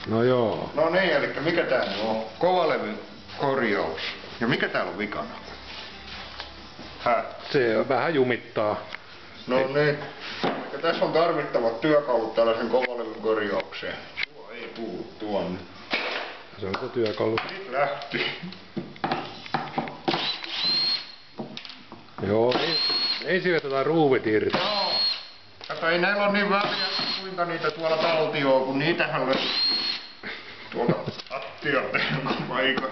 No joo. No niin, eli mikä tää on? Kovalevyn korjaus. Ja mikä täällä on vikana? Se vähän jumittaa. No niin. Ja tässä on tarvittavat työkalut tällaisen kovalevyn korjaukseen. Tuo ei kuulu tuonne. Se on se työkalu. Nyt lähti. Joo, ensin vetään ruuvit irti. Joo. Kato, ei näillä ole niin väliä, kuinka niitä tuolla taltioon, kun niitähän löytyy tuolta lattialta jonkun paikan.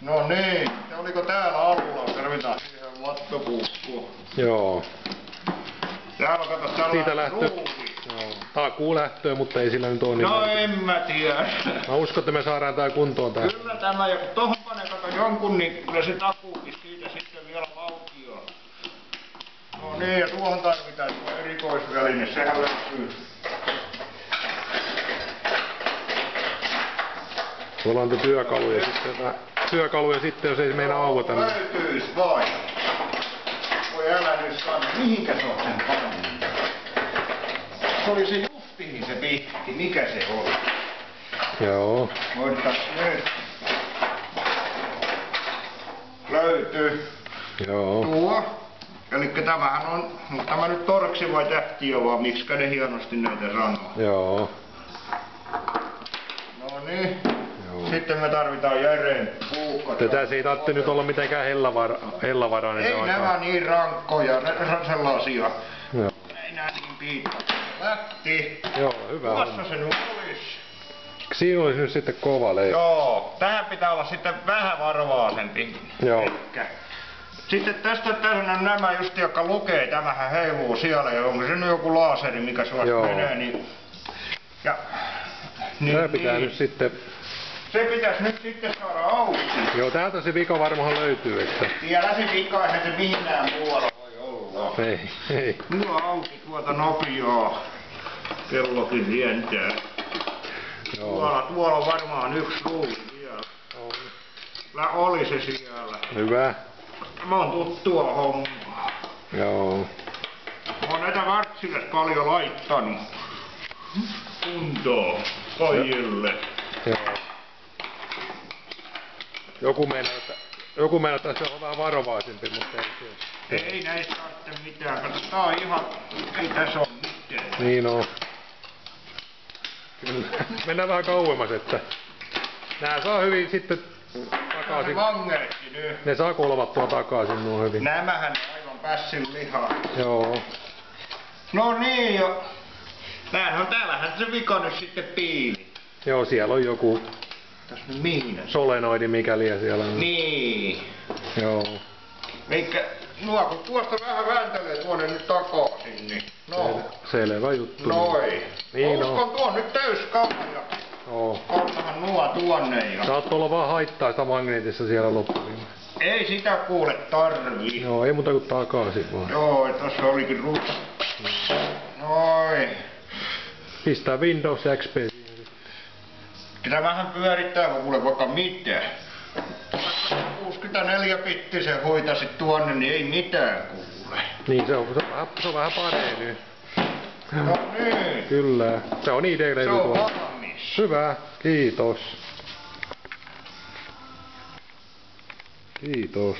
No niin, ja oliko täällä alulla? Tarvitaan siihen lattopuukkua. Joo. Täällä kato Siitä tällainen ruuvi. Joo. Takuu lähtöön, mutta ei sillä nyt ole niin. No en mä tiedä. Mä uskon, että me saadaan tää kuntoon tää. Kyllä tämä, ja kun tohon panee kato jonkun, niin kyllä se takuukin siitä sitten vielä valtioon. No niin, ja tuohon tarvitaan tuo erikoisväline, sehän löytyy. Tuolla on työkaluja sitten, sitten jos ei meinaa aueta. Niin... Löytyis vain. Voi älä nyt sano, mihinkä se on sen pannut? Se oli se justiin se pihti, mikä se oli? Joo. Voitais nyt. Löytyy. Joo. Tuo. Elikkä tämähän on, mutta tämä nyt torksi vai tähtiö vaan, miksikä ne hienosti näitä sanoo. Joo. No niin. Sitten me tarvitaan järeen puukko. Tässä ei tarvitse nyt olla mitenkään hellavarainen. Ei nämä niin rankkoja, sellaisia. Joo. Ei nää niin piittaa. Lähti. Joo, hyvä. Tuossa se nyt olisi. Siinä olisi nyt sitten kova leikki. Joo, tähän pitää olla sitten vähän varovaisempi. Joo. Sitten tästä on nämä just, jotka lukee, tämähän heiluu siellä ja onko se nyt joku laaseri, mikä suoraan menee, niin... Ja... Tää pitää nyt sitten... Se pitäis nyt sitten saada auki. Joo, täältä se vika varmaan löytyy, että... Vielä se vika, eihän se mihinkään muualla voi olla. Ei. Mulla on auki tuota nopeaa. Kellokin rientää. Joo. Tuolla on varmaan yksi ruuvi vielä. Oli se siellä. Hyvä. Mä oon tuttua hommaa. Joo. Mä oon näitä Wärtsilä paljon laittanut kuntoon pojille. Joo. Joku meinaa, että se on vähän varovaisempi, mutta ei se. Ei näistä tarvitse mitään. Kato, tää on ihan... Ei tässä oo mitään. Niin on. Kyllä. Mennään vähän kauemmas, että... Nää saa hyvin sitten takaisin. Vangertti nyt. Ne saa kolvattua takaisin nuo hyvin. Nämähän aivan pässin lihaa. Joo. No niin jo. Täällähän se vika nyt sitten piili. Joo, siellä on joku Tässä nyt mihin? solenoidi mikäli siellä on. Niin. Joo. Eikä, kun tuosta vähän vääntelee tuonne nyt takaisin, niin no. Selvä juttu. Noin. Niin mä on. uskon tuon nyt täyskauja. Joo. Ottahan nuo tuonne jo. Saat olla vaan haittaa sitä magneetissa siellä loppuun. Ei sitä kuule tarvii. Joo, ei muuta kuin takaisin vaan. Joo, tossa olikin ruutu. Noin. Pistää Windows XP siihen. Sitä vähän pyörittää, kun kuule vaikka mitään. 64 bittisen hoitasit tuonne, niin ei mitään kuule. Niin se on vähän parempi nyt. No niin. Kyllä. Se on ID-levy Se on tuolla. valmis. Hyvä. Kiitos. Kiitos.